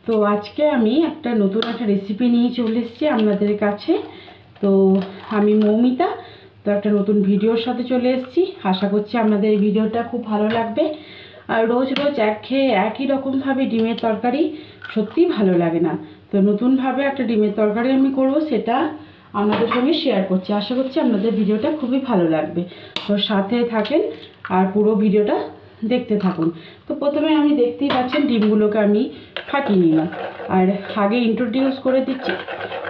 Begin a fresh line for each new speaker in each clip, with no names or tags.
তো আজকে আমি একটা নতুন একটা রেসিপি নিয়ে চলে এসেছি আপনাদের কাছে। তো আমি মৌমিতা, তো একটা নতুন ভিডিওর সাথে চলে এসেছি। আশা করছি আপনাদের এই ভিডিওটা খুব ভালো লাগবে। আর রোজ রোজ একই রকমভাবে ডিমের তরকারি সত্যিই ভালো লাগে না। তো নতুনভাবে একটা ডিমের তরকারি আমি করব, সেটা আপনাদের সঙ্গে শেয়ার করছি। আশা করছি আপনাদের ভিডিওটা খুবই ভালো লাগবে। তো সাথে থাকেন আর পুরো ভিডিওটা দেখতে থাকুন। তো প্রথমে আমি দেখতেই পাচ্ছেন ডিমগুলোকে আমি ফাটিয়ে নিলাম। আর আগে ইন্ট্রোডিউস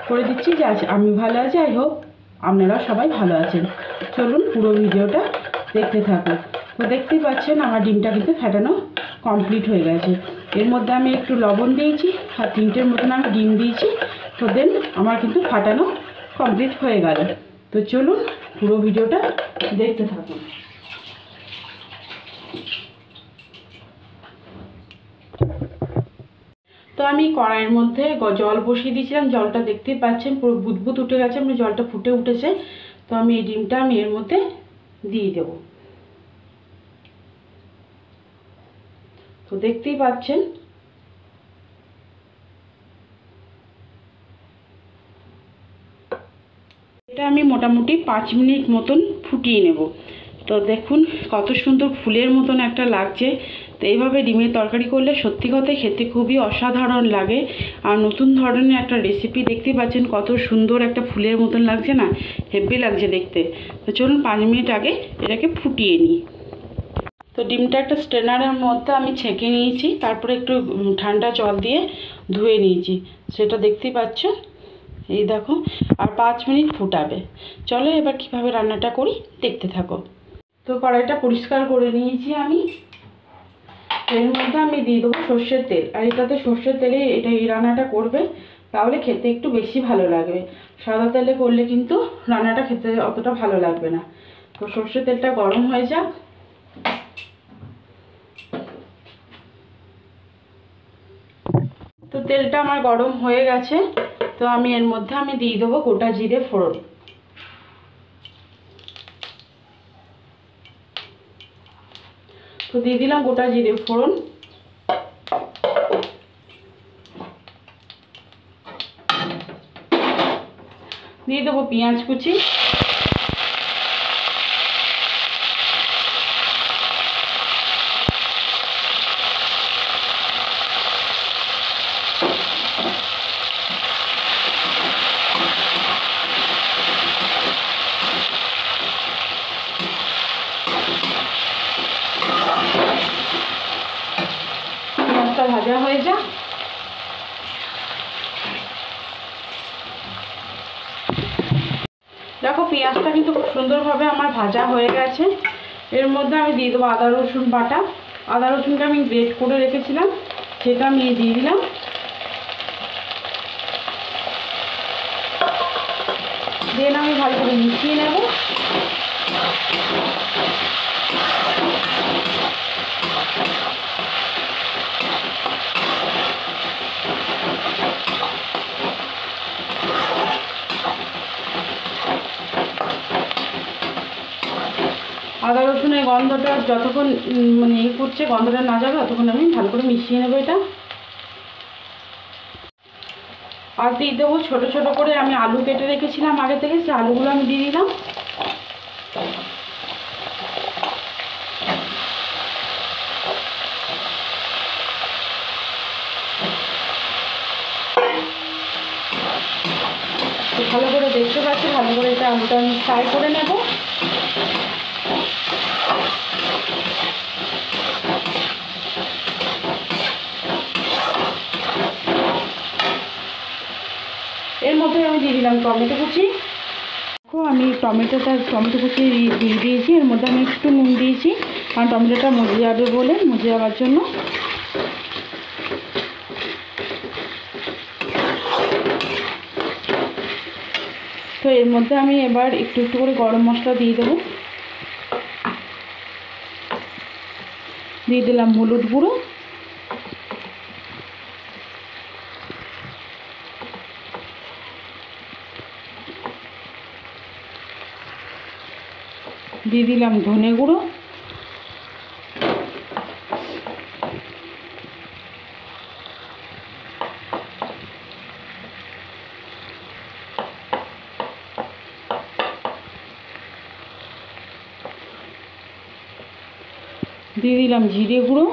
করে দিচ্ছি যে আমি ভালো আছি, আই হোপ আপনারা সবাই ভালো আছেন। চলুন পুরো ভিডিওটা দেখতে থাকুন। তো দেখতেই পাচ্ছেন আমার ডিমটা কিন্তু ফাটানো কমপ্লিট হয়ে গেছে। এর মধ্যে আমি একটু লবণ দিয়েছি আর 3টের মতন আমি ডিম দিয়েছি। তো দেন আমার কিন্তু ফাটানো কমপ্লিট হয়ে গেল। তো চলুন পুরো ভিডিওটা দেখতে থাকুন। তো আমি কড়াইয়ের মধ্যে জল বসিয়ে দিয়েছিলাম। জলটা দেখতেই পাচ্ছেন পুরো বুদবুদ উঠে গেছে, মানে জলটা ফুটে উঠেছে। তো আমি এই ডিমটা আমি এর মধ্যে দিয়ে দেব। তো দেখতেই পাচ্ছেন এটা আমি মোটামুটি 5 মিনিট মতন ফুটিয়ে নেব। তো দেখুন কত সুন্দর ফুলের মতন একটা লাগছে। তো এইভাবে ডিমের তরকারি করলে সত্যি কথাই খেতে খুবই অসাধারণ লাগে। আর নতুন ধরনের একটা রেসিপি দেখতে পাচ্ছেন, কত সুন্দর একটা ফুলের মতন লাগছে না, হেভি লাগছে দেখতে। তো চলুন 5 মিনিট আগে এটাকে ফুটিয়ে নিই। তো ডিমটা একটা স্ট্রেনারের মধ্যে আমি ছেঁকে নিয়েছি, তারপরে একটু ঠান্ডা জল দিয়ে ধুয়ে নিয়েছি, সেটা দেখতেই পাচ্ছ। এই দেখো, আর 5 মিনিট ফুটাবে। চলো এবার কিভাবে রান্নাটা করি দেখতে থাকো। তো কড়াইটা পরিষ্কার করে নিয়েছি আমি। এর মধ্যে আমি দিয়ে দেবো সর্ষের তেল। আর এটাতে সর্ষের তেলে এই রান্নাটা করবে, তাহলে খেতে একটু বেশি ভালো লাগবে। সাদা তেলে করলে কিন্তু রান্নাটা খেতে অতটা ভালো লাগবে না। তো সর্ষের তেলটা গরম হয়ে যাক। তো তেলটা আমার গরম হয়ে গেছে। তো আমি এর মধ্যে আমি দিয়ে দেবো গোটা জিরে ফোড়ন। তো দিয়ে দিলাম গোটা জিরে ফোড়ন। দিয়ে দেবো পেঁয়াজ কুচি। পেঁয়াজটা ভাজা হয়ে যাক। দেখো পেঁয়াজটা কিন্তু খুব সুন্দরভাবে আমার ভাজা হয়ে গেছে। এর মধ্যে আমি দিয়ে দেবো আদা রসুন বাটা। আদা রসুনটা আমি গ্রেট করে রেখেছিলাম, সেটা আমি দিয়ে দিলাম। দেন আমি ভালো করে মিশিয়ে নেব। আদা রসুনের গন্ধটা যতক্ষণ মানে করছে, গন্ধটা না যাবে ততক্ষণ আমি ভালো করে মিশিয়ে নেব এটা। আর দিয়ে দেবো ছোটো ছোটো করে আমি আলু কেটে রেখেছিলাম আগে থেকে, সেই আলুগুলো আমি দিয়ে দিলাম। ভালো করে দেখতে পাচ্ছি, ভালো করে এটা আলুটা আমি ফ্রাই করে নেব। এর মধ্যে আমি দিয়ে দিলাম টমেটো কুচি। দেখো আমি টমেটো কুচি দিয়ে দিয়েছি। এর মধ্যে আমি একটু নুন দিয়েছি, কারণ টমেটোটা মজে যাবে বলে, মজে যাওয়ার জন্য। তো এর মধ্যে আমি এবার একটু একটু করে গরম মশলা দিয়ে দেবো। দিয়ে দিলাম হলুদ গুঁড়ো, দিয়ে দিলাম ধনে গুঁড়ো, দিয়ে দিলাম জিরে গুঁড়ো,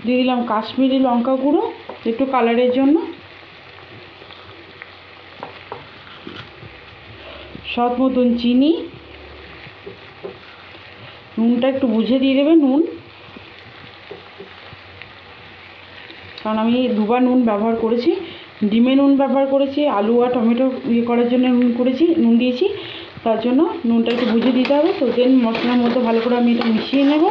দিয়ে দিলাম কাশ্মীরি লঙ্কা গুঁড়ো একটু কালারের জন্য, স্বাদ মতন চিনি, নুনটা একটু বুঝে দিয়ে দেবে নুন, কারণ আমি দুবার নুন ব্যবহার করেছি, ডিমে নুন ব্যবহার করেছি, আলু আর টমেটো করার জন্য নুন দিয়েছি, তার জন্য নুনটা একটু বুঝে দিতে হবে। তো দেন মশলার মধ্যে ভালো করে আমি এটা মিশিয়ে নেব।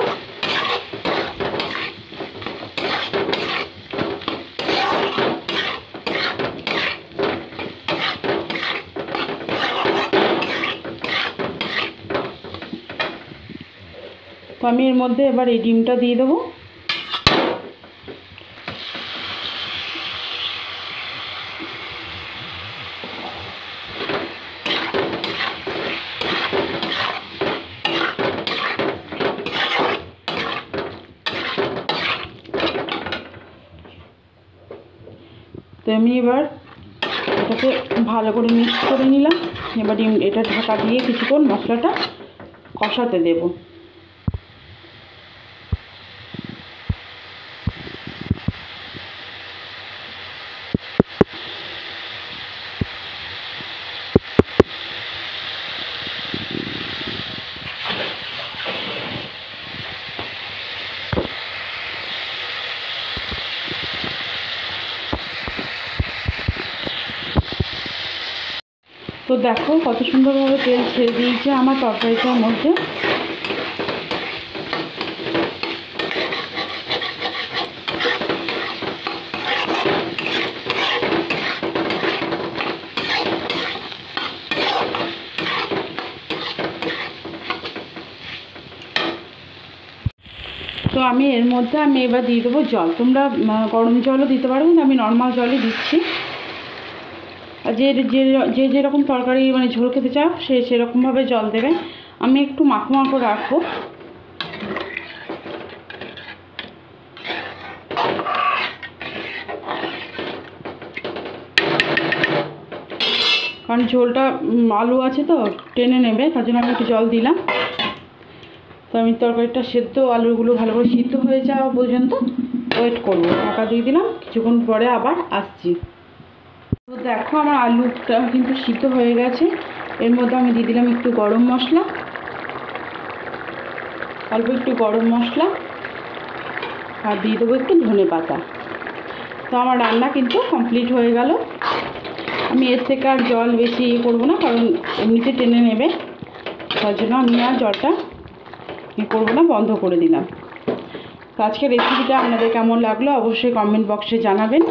তো আমি এর মধ্যে এবার এই ডিমটা দিয়ে দেবো। তো আমি এবার এটাকে ভালো করে মিক্স করে নিলাম। এবার এটা ঢাকা দিয়ে কিছুক্ষণ মশলাটা কষাতে দেব। তো দেখো কত সুন্দরভাবে তেল ছেড়ে দিয়েছে আমার তরকারিটার মধ্যে। তো আমি এর মধ্যে এবার দিয়ে দেবো জল। তোমরা গরম জলও দিতে পারো, কিন্তু আমি নর্মাল জলই দিচ্ছি। আর যে যেরকম তরকারি মানে ঝোল খেতে চাও সেরকমভাবে জল দেবে। আমি একটু মাখো মাখো রাখবো, কারণ ঝোলটা আলু আছে তো টেনে নেবে, তার জন্য আমি একটু জল দিলাম। তো আমি তরকারিটা সেদ্ধ, আলুগুলো ভালো করে সিদ্ধ হয়ে যাওয়া পর্যন্ত ওয়েট করবো। ঢাকা দিয়ে দিলাম, কিছুক্ষণ পরে আবার আসছি। তো দেখো আমার আলুটা কিন্তু সিদ্ধ হয়ে গেছে। এর মধ্যে আমি দিয়ে দিলাম একটু গরম মশলা, অল্প একটু গরম মশলা, আর দিয়ে দেবো একটু ধনেপাতা। তো আমার রান্না কিন্তু কমপ্লিট হয়ে গেল। আমি এর থেকে আর জল বেশি করবো না, কারণ এমনিতে টেনে নেবে, তার জন্য আমি আর জলটা করবো না, বন্ধ করে দিলাম। তো আজকের রেসিপিটা আপনাদের কেমন লাগলো অবশ্যই কমেন্ট বক্সে জানাবেন।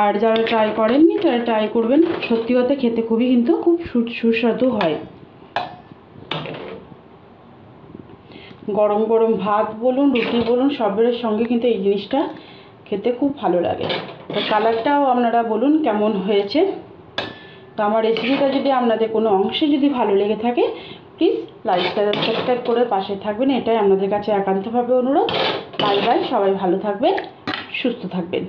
আর যারা ট্রাই করেননি তারা ট্রাই করবেন, সত্যি কথা খেতে খুব সুস্বাদু হয়। গরম গরম ভাত বলুন, রুটি বলুন, সবের সঙ্গে কিন্তু এই জিনিসটা খেতে খুব ভালো লাগে। তো কালারটাও আপনারা বলুন কেমন হয়েছে। তো আমার রেসিপিটা যদি আপনাদের কোনো অংশে যদি ভালো লেগে থাকে, প্লিজ লাইক সাবস্ক্রাইব করে পাশে থাকবেন, এটাই আপনাদের কাছে একান্তভাবে অনুরোধ। বাই বাই, সবাই ভালো থাকবেন, সুস্থ থাকবেন।